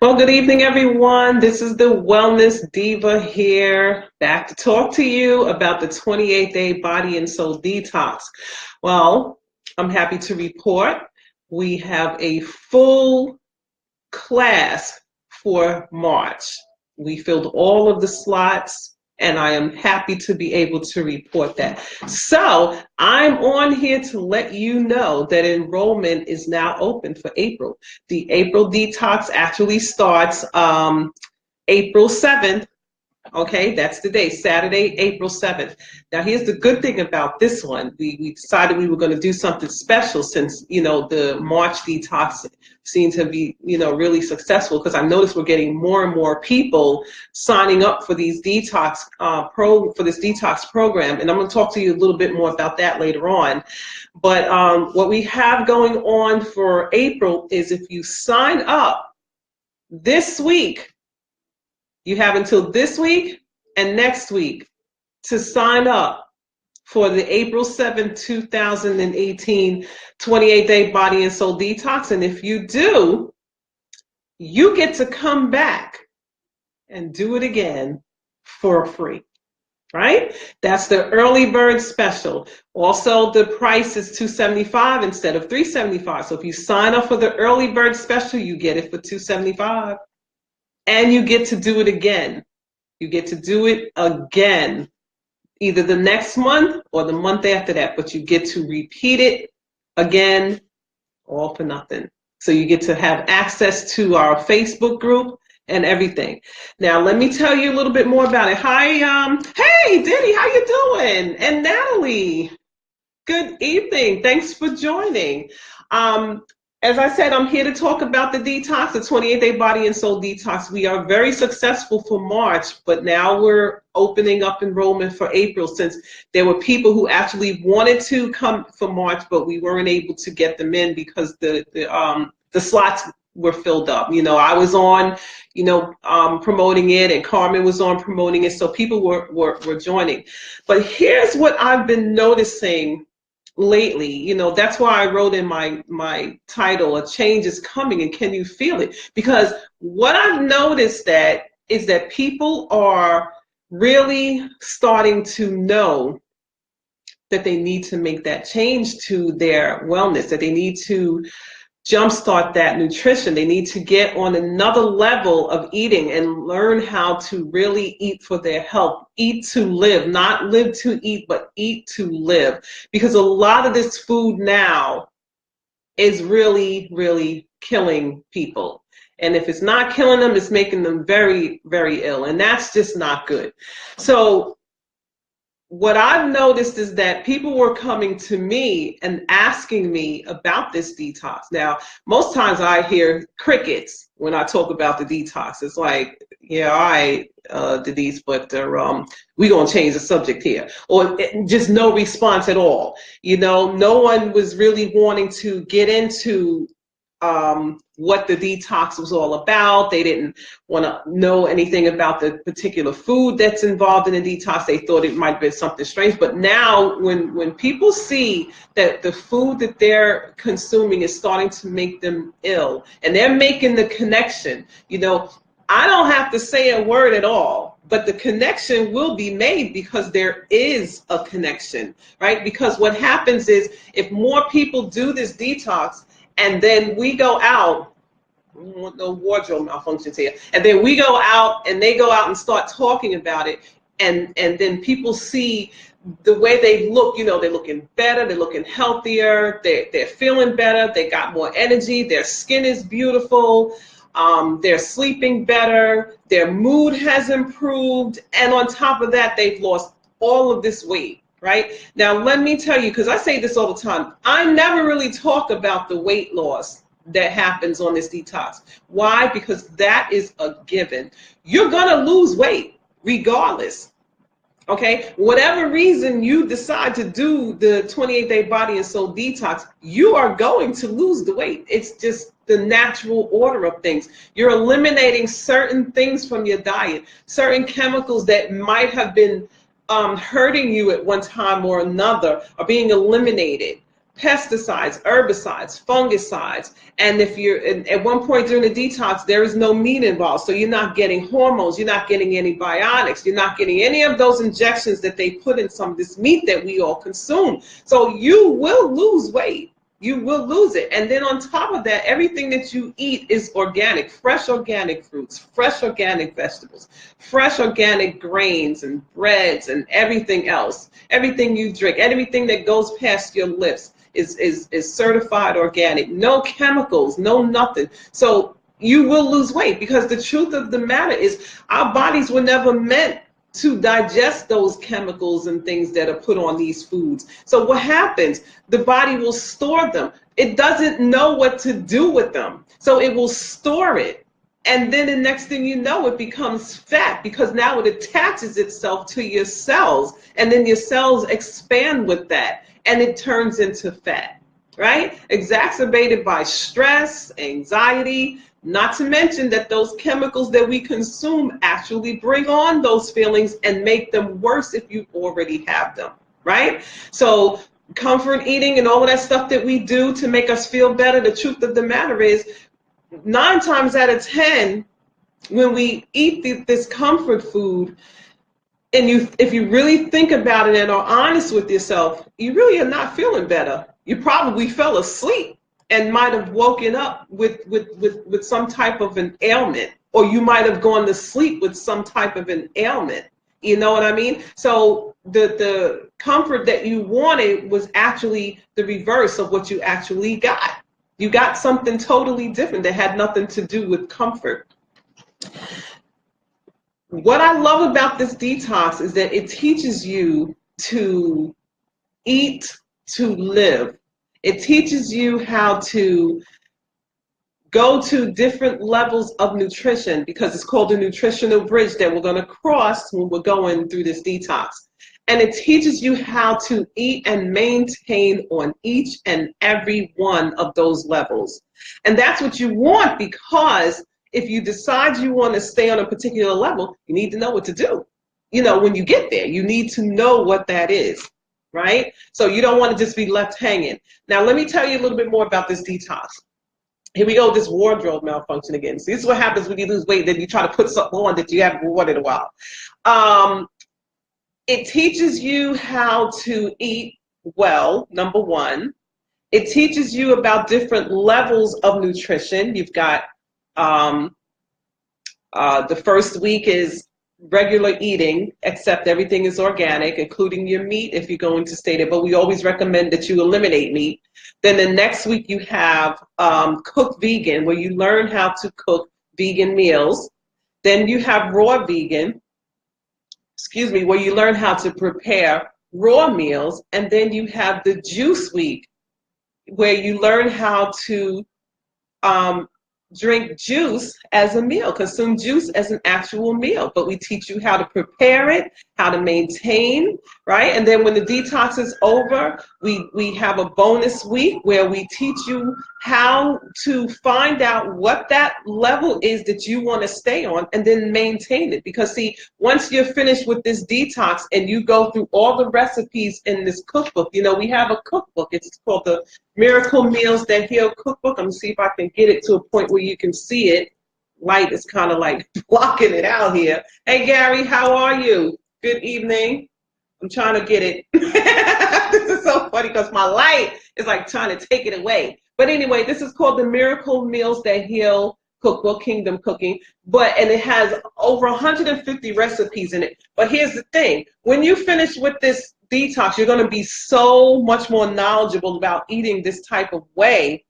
Well, good evening, everyone. This is the Wellness Diva here, back to talk to you about the 28-day body and soul detox. Well, I'm happy to report we have a full class for March. We filled all of the slots, and I am happy to be able to report that. So I'm on here to let you know that enrollment is now open for April. The April detox actually starts April 7th. Okay, that's the day, Saturday, April 7th. Now, here's the good thing about this one. We decided we were going to do something special since, the March detox seemed to be, really successful, because I noticed we're getting more and more people signing up for these detox for this detox program. And I'm going to talk to you a little bit more about that later on. But what we have going on for April is if you sign up this week, you have until this week and next week to sign up for the April 7th, 2018 28-day body and soul detox. And if you do, you get to come back and do it again for free, right? That's the early bird special. Also, the price is $275 instead of $375. So if you sign up for the early bird special, you get it for $275. And you get to do it again. You get to do it again, either the next month or the month after that, but you get to repeat it again, all for nothing. So you get to have access to our Facebook group and everything. Now, let me tell you a little bit more about it. Hi, hey, Diddy, how you doing? And Natalie, good evening. Thanks for joining. As I said, I'm here to talk about the detox, the 28-day body and soul detox. We are very successful for March, but now we're opening up enrollment for April, since there were people who actually wanted to come for March, but we weren't able to get them in because the slots were filled up. I was on, promoting it, and Carmen was on promoting it, so people were joining. But here's what I've been noticing lately. That's why I wrote in my title, "A Change is Coming, and Can You Feel It?" Because what I've noticed is that people are really starting to know that they need to make that change to their wellness, that they need to jumpstart that nutrition. They need to get on another level of eating and learn how to really eat for their health. Eat to live, not live to eat, but eat to live. Because a lot of this food now is really, really killing people. And if it's not killing them, it's making them very, very ill. And that's just not good. So what I've noticed is that people were coming to me and asking me about this detox. Now, most times I hear crickets when I talk about the detox. It's like, yeah, all right, Denise, but we're going to change the subject here. Or just no response at all. No one was really wanting to get into what the detox was all about. They didn't want to know anything about the particular food that's involved in the detox. They thought it might be something strange. But now when people see that the food that they're consuming is starting to make them ill, and they're making the connection, I don't have to say a word at all, but the connection will be made because there is a connection, right? Because what happens is, if more people do this detox, and then we go out, no wardrobe malfunctions here, and then we go out and they go out and start talking about it, and then people see the way they look. They're looking better, they're looking healthier, they're feeling better, they got more energy, their skin is beautiful, they're sleeping better, their mood has improved, and on top of that, they've lost all of this weight. Right? Now, let me tell you, because I say this all the time, I never really talk about the weight loss that happens on this detox. Why? Because that is a given. You're going to lose weight regardless. Okay? Whatever reason you decide to do the 28-day body and soul detox, you are going to lose the weight. It's just the natural order of things. You're eliminating certain things from your diet, certain chemicals that might have been hurting you at one time or another are being eliminated. pesticides, herbicides, fungicides. And if you're at one point during the detox, there is no meat involved. So you're not getting hormones, you're not getting antibiotics, you're not getting any of those injections that they put in some of this meat that we all consume. So you will lose weight. You will lose it. And then on top of that, everything that you eat is organic, fresh organic fruits, fresh organic vegetables, fresh organic grains and breads and everything else. Everything you drink, everything that goes past your lips is certified organic. No chemicals, no nothing. So you will lose weight, because the truth of the matter is our bodies were never meant to digest those chemicals and things that are put on these foods. So what happens? The body will store them. It doesn't know what to do with them. So it will store it. And then the next thing you know, it becomes fat, because now it attaches itself to your cells, and then your cells expand with that, and it turns into fat, right? Exacerbated by stress, anxiety, not to mention that those chemicals that we consume actually bring on those feelings and make them worse if you already have them, right? So comfort eating and all of that stuff that we do to make us feel better, the truth of the matter is 9 times out of 10, when we eat this comfort food, and if you really think about it and are honest with yourself, you really are not feeling better. You probably fell asleep and might have woken up with some type of an ailment, or you might have gone to sleep with some type of an ailment. You know what I mean? So the comfort that you wanted was actually the reverse of what you actually got. You got something totally different that had nothing to do with comfort. What I love about this detox is that it teaches you to eat to live. It teaches you how to go to different levels of nutrition, because it's called a nutritional bridge that we're going to cross when we're going through this detox. And it teaches you how to eat and maintain on each and every one of those levels. And that's what you want, because if you decide you want to stay on a particular level, you need to know what to do. You know, when you get there, you need to know what that is, right? So you don't want to just be left hanging. Now, let me tell you a little bit more about this detox. Here we go, this wardrobe malfunction again. So this is what happens when you lose weight, then you try to put something on that you haven't worn in a while. It teaches you how to eat well, number one. It teaches you about different levels of nutrition. You've got the first week is regular eating, except everything is organic, including your meat if you're going to stay there. But we always recommend that you eliminate meat. Then the next week you have cooked vegan, where you learn how to cook vegan meals. Then you have raw vegan, where you learn how to prepare raw meals. And then you have the juice week, where you learn how to drink juice as a meal, consume juice as an actual meal. But we teach you how to prepare it, how to maintain, right? And then when the detox is over, we have a bonus week where we teach you how to find out what that level is that you want to stay on, and then maintain it. Because see, once you're finished with this detox and you go through all the recipes in this cookbook, you know, we have a cookbook. It's called the Miracle Meals That Heal Cookbook. I'm gonna see if I can get it to a point where you can see it. Light is kind of like blocking it out here. Hey Gary, how are you? Good evening. I'm trying to get it. This is so funny because my light is like trying to take it away. But anyway, this is called the Miracle Meals That Heal Cookbook, Kingdom Cooking. And it has over 150 recipes in it. But here's the thing. When you finish with this detox, you're going to be so much more knowledgeable about eating this type of way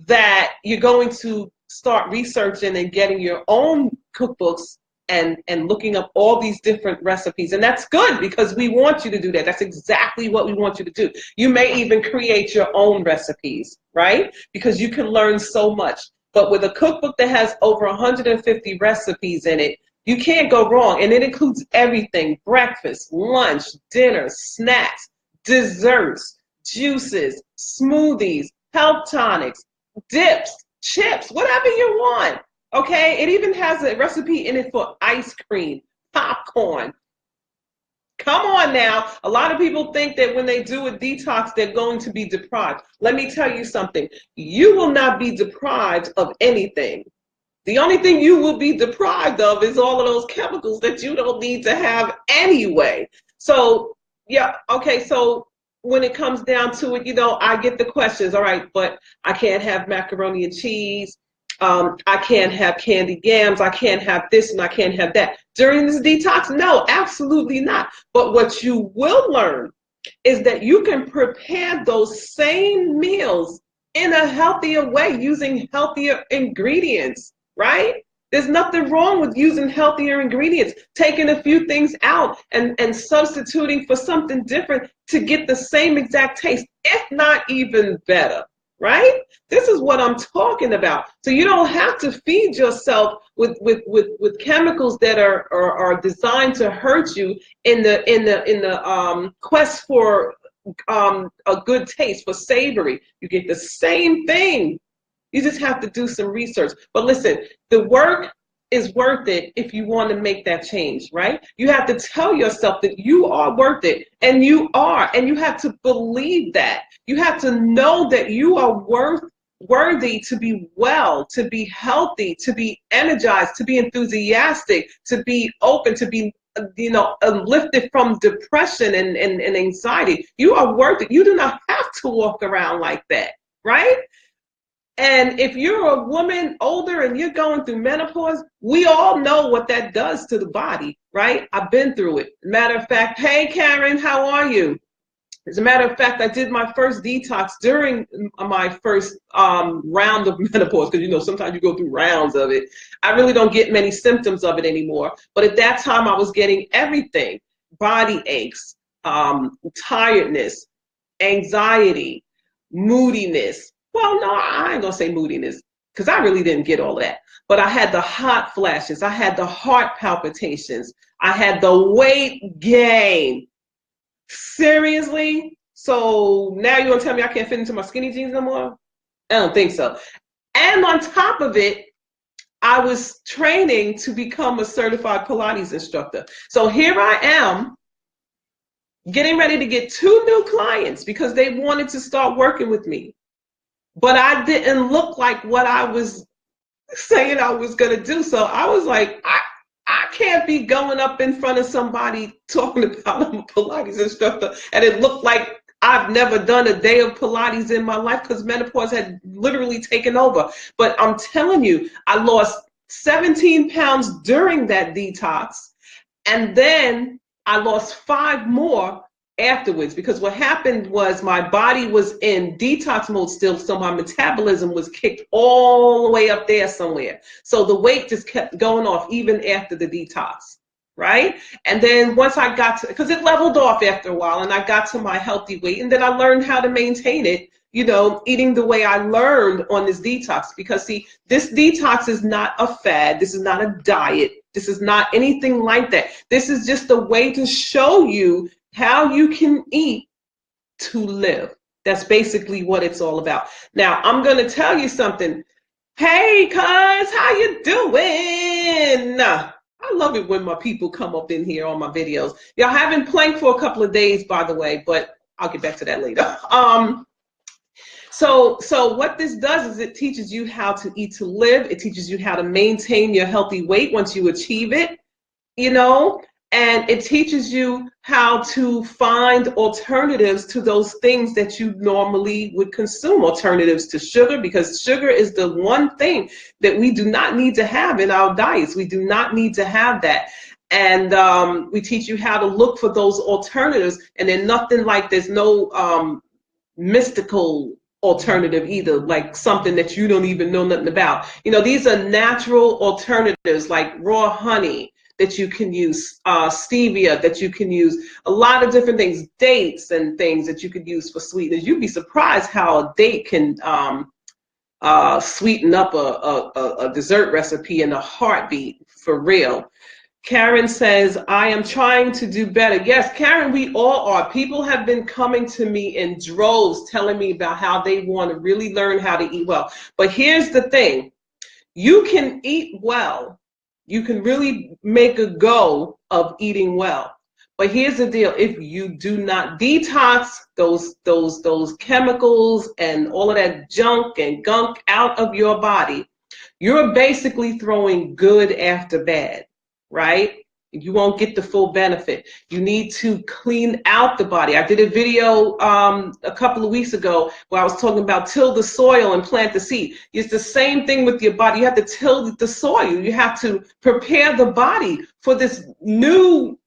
that you're going to start researching and getting your own cookbooks and looking up all these different recipes. And that's good, because we want you to do that. That's exactly what we want you to do. You may even create your own recipes, right? Because you can learn so much. But with a cookbook that has over 150 recipes in it, you can't go wrong. And it includes everything: breakfast, lunch, dinner, snacks, desserts, juices, smoothies, health tonics, dips, chips, whatever you want. Okay, it even has a recipe in it for ice cream, popcorn, Come on now. A lot of people think that when they do a detox, they're going to be deprived. Let me tell you something. You will not be deprived of anything. The only thing you will be deprived of is all of those chemicals that you don't need to have anyway. So, yeah, okay, so when it comes down to it, I get the questions, all right, but I can't have macaroni and cheese. I can't have candied yams. I can't have this and I can't have that. During this detox, no, absolutely not. But what you will learn is that you can prepare those same meals in a healthier way using healthier ingredients, right? There's nothing wrong with using healthier ingredients, taking a few things out and substituting for something different to get the same exact taste, if not even better, right? This is what I'm talking about. So you don't have to feed yourself with chemicals that are designed to hurt you in the quest for a good taste, for savory. You get the same thing. You just have to do some research. But listen, the work is worth it if you want to make that change, right? You have to tell yourself that you are worth it, and you are, and you have to believe that. You have to know that you are worthy to be well, to be healthy, to be energized, to be enthusiastic, to be open, to be lifted from depression and anxiety. You are worth it. You do not have to walk around like that, right? And if you're a woman older and you're going through menopause, we all know what that does to the body, right? I've been through it. Matter of fact, hey, Karen, how are you? As a matter of fact, I did my first detox during my first round of menopause, because, sometimes you go through rounds of it. I really don't get many symptoms of it anymore. But at that time, I was getting everything: body aches, tiredness, anxiety, moodiness. Well, no, I ain't gonna say moodiness, because I really didn't get all of that. But I had the hot flashes, I had the heart palpitations, I had the weight gain. Seriously? So now you want to tell me I can't fit into my skinny jeans no more? I don't think so. And on top of it, I was training to become a certified Pilates instructor. So here I am, getting ready to get 2 new clients because they wanted to start working with me. But I didn't look like what I was saying I was going to do. So I was like, I can't be going up in front of somebody talking about I'm a Pilates instructor and it looked like I've never done a day of Pilates in my life, because menopause had literally taken over. But I'm telling you, I lost 17 pounds during that detox, and then I lost 5 more afterwards, because what happened was my body was in detox mode still, so my metabolism was kicked all the way up there somewhere. So the weight just kept going off even after the detox, right? And then once I got to, because it leveled off after a while, and I got to my healthy weight, and then I learned how to maintain it, eating the way I learned on this detox. Because see, this detox is not a fad. This is not a diet. This is not anything like that. This is just a way to show you how you can eat to live. That's basically what it's all about. Now, I'm going to tell you something. Hey, cuz, how you doing? I love it when my people come up in here on my videos. Y'all haven't played for a couple of days, by the way, but I'll get back to that later. So what this does is it teaches you how to eat to live. It teaches you how to maintain your healthy weight once you achieve it, and it teaches you how to find alternatives to those things that you normally would consume, alternatives to sugar, because sugar is the one thing that we do not need to have in our diets. We do not need to have that. And we teach you how to look for those alternatives, and then there's no mystical alternative either, like something that you don't even know nothing about. These are natural alternatives, like raw honey that you can use, stevia that you can use, a lot of different things, dates and things that you could use for sweeteners. You'd be surprised how a date can sweeten up a dessert recipe in a heartbeat, for real. Karen says, I am trying to do better. Yes, Karen, we all are. People have been coming to me in droves telling me about how they want to really learn how to eat well. But here's the thing. You can eat well. You can really make a go of eating well. But here's the deal: if you do not detox those chemicals and all of that junk and gunk out of your body, you're basically throwing good after bad, right? You won't get the full benefit. You need to clean out the body. I did a video a couple of weeks ago where I was talking about till the soil and plant the seed. It's the same thing with your body. You have to till the soil. You have to prepare the body for this new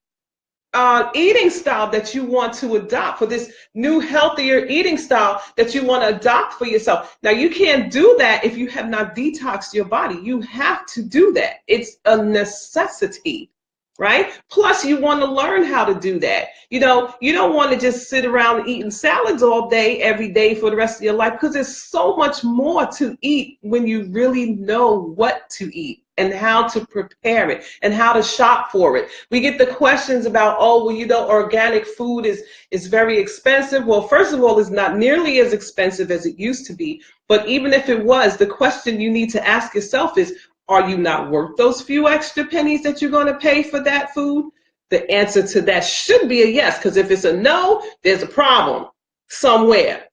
eating style that you want to adopt, for this new healthier eating style that you want to adopt for yourself. Now, you can't do that if you have not detoxed your body. You have to do that. It's a necessity, right? Plus, you want to learn how to do that. You know, you don't want to just sit around eating salads all day, every day for the rest of your life, because there's so much more to eat when you really know what to eat and how to prepare it and how to shop for it. We get the questions about, oh, well, you know, organic food is very expensive. Well, first of all, it's not nearly as expensive as it used to be. But even if it was, the question you need to ask yourself is, are you not worth those few extra pennies that you're going to pay for that food? The answer to that should be a yes, because if it's a no, there's a problem somewhere.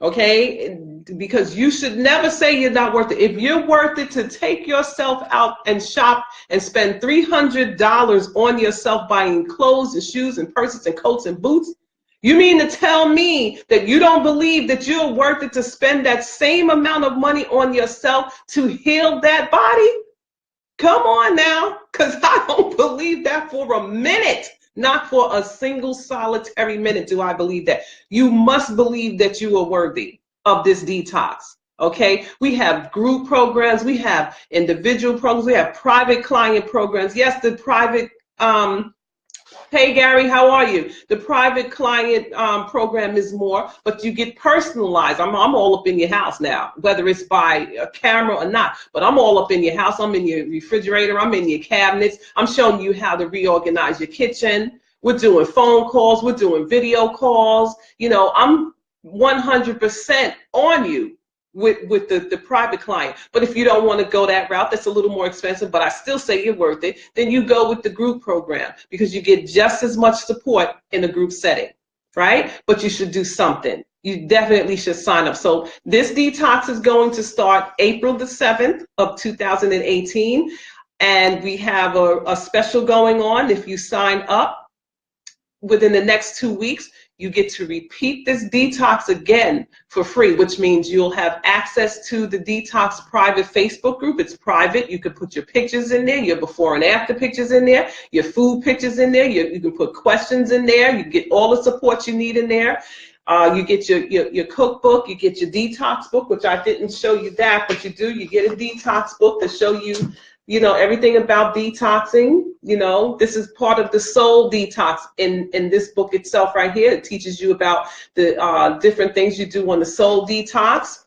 Okay, because you should never say you're not worth it. If you're worth it to take yourself out and shop and spend $300 on yourself buying clothes and shoes and purses and coats and boots, you mean to tell me that you don't believe that you're worth it to spend that same amount of money on yourself to heal that body? Come on now, because I don't believe that for a minute. Not for a single solitary minute do I believe that. You must believe that you are worthy of this detox, okay? We have group programs, we have individual programs, we have private client programs. Yes, the private, hey Gary, how are you? The private client program is more, but you get personalized. I'm all up in your house now, whether it's by a camera or not, but I'm all up in your house. I'm in your refrigerator, I'm in your cabinets. I'm showing you how to reorganize your kitchen. We're doing phone calls, we're doing video calls. You know, I'm 100% on you with the private client. But if you don't want to go that route, that's a little more expensive, but I still say you're worth it, then you go with the group program, because you get just as much support in a group setting, right? But you should do something. You definitely should sign up. So this detox is going to start April the 7th of 2018, and we have a special going on. If you sign up within the next 2 weeks, you get to repeat this detox again for free, which means you'll have access to the Detox private Facebook group. It's private. You can put your pictures in there, your before and after pictures in there, your food pictures in there. You can put questions in there. You get all the support you need in there. You get your cookbook, you get your detox book, which I didn't show you that, but you do. You get a detox book to show you, you know, everything about detoxing. You know, this is part of the soul detox in this book itself right here. It teaches you about the different things you do on the soul detox,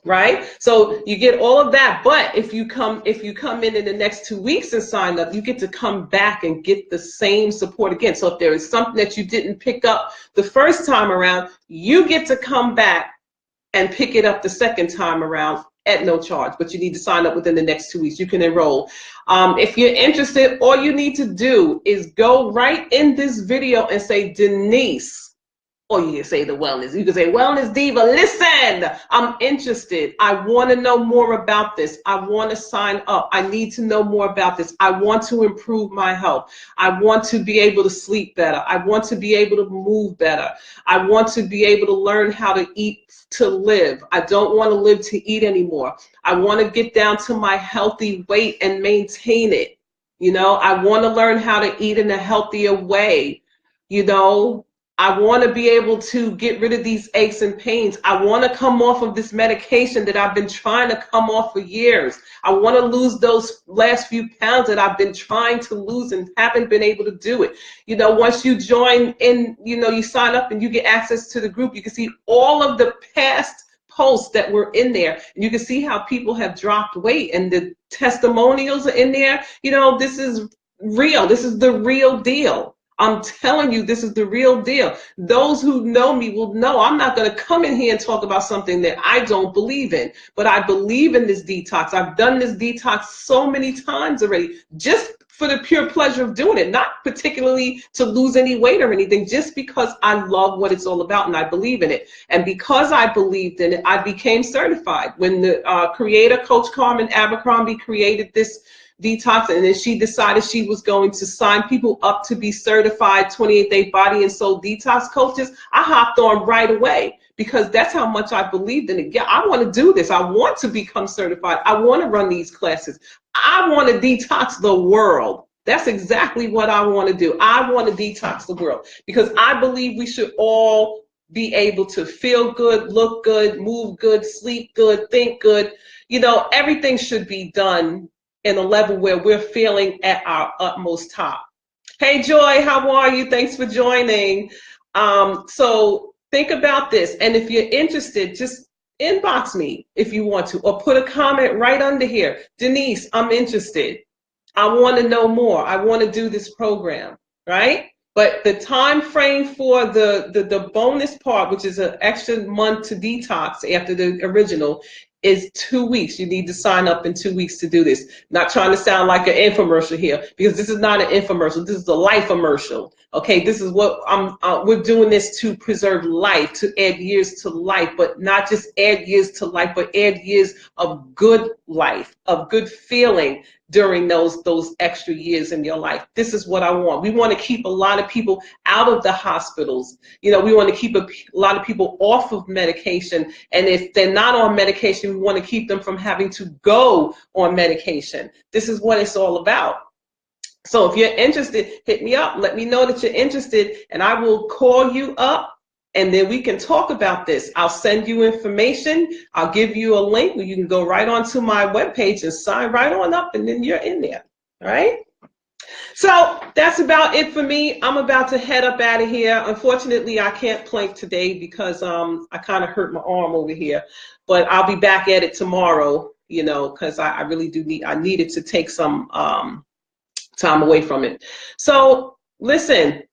right? So you get all of that. But if you come in the next 2 weeks and sign up, you get to come back and get the same support again. So if there is something that you didn't pick up the first time around, you get to come back and pick it up the second time around at no charge, but you need to sign up within the next 2 weeks. You can enroll. If you're interested, all you need to do is go right in this video and say Denise, or you can say the wellness. You can say, Wellness Diva, listen, I'm interested. I want to know more about this. I want to sign up. I need to know more about this. I want to improve my health. I want to be able to sleep better. I want to be able to move better. I want to be able to learn how to eat to live. I don't want to live to eat anymore. I want to get down to my healthy weight and maintain it. You know, I want to learn how to eat in a healthier way. You know, I want to be able to get rid of these aches and pains. I want to come off of this medication that I've been trying to come off for years. I want to lose those last few pounds that I've been trying to lose and haven't been able to do it. You know, once you join in, you know, you sign up and you get access to the group, you can see all of the past posts that were in there. And you can see how people have dropped weight, and the testimonials are in there. You know, this is real. This is the real deal. I'm telling you, this is the real deal. Those who know me will know I'm not going to come in here and talk about something that I don't believe in. But I believe in this detox. I've done this detox so many times already, just for the pure pleasure of doing it, not particularly to lose any weight or anything, just because I love what it's all about and I believe in it. And because I believed in it, I became certified. When the creator, Coach Carmen Abercrombie, created this detox, and then she decided she was going to sign people up to be certified 28-day body and soul detox coaches, I hopped on right away because that's how much I believed in it. Yeah, I want to do this. I want to become certified. I want to run these classes. I want to detox the world. That's exactly what I want to do. I want to detox the world because I believe we should all be able to feel good, look good, move good, sleep good, think good. You know, everything should be done in a level where we're feeling at our utmost top. Hey, Joy, how are you? Thanks for joining. So think about this. And if you're interested, just inbox me if you want to, or put a comment right under here. Denise, I'm interested. I want to know more. I want to do this program, right? But the time frame for the bonus part, which is an extra month to detox after the original, is 2 weeks. You need to sign up in 2 weeks to do this. Not trying to sound like an infomercial here, because this is not an infomercial. This is a life commercial. Okay, this is what we're doing this to preserve life, to add years to life, but not just add years to life, but add years of good life, of good feeling during those extra years in your life. This is what I want. We want to keep a lot of people out of the hospitals. You know, we want to keep a lot of people off of medication. And if they're not on medication, we want to keep them from having to go on medication. This is what it's all about. So if you're interested, hit me up. Let me know that you're interested, and I will call you up, and then we can talk about this. I'll send you information. I'll give you a link where you can go right onto my webpage and sign right on up, and then you're in there. All right? So that's about it for me. I'm about to head up out of here. Unfortunately, I can't plank today because I kind of hurt my arm over here. But I'll be back at it tomorrow, you know, because I really do need, I needed to take some time away from it. So listen,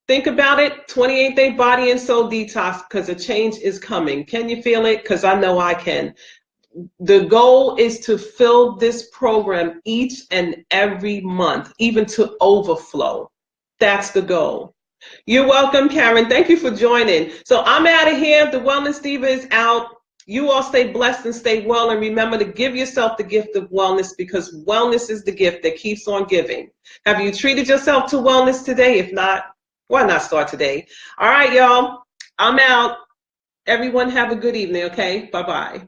think about it, 28-day body and soul detox, because a change is coming. Can you feel it? Because I know I can. The goal is to fill this program each and every month, even to overflow. That's the goal. You're welcome, Karen. Thank you for joining. So I'm out of here. The Wellness Diva is out. You all stay blessed and stay well, and remember to give yourself the gift of wellness, because wellness is the gift that keeps on giving. Have you treated yourself to wellness today? If not, why not start today? All right, y'all. I'm out. Everyone have a good evening, okay? Bye-bye.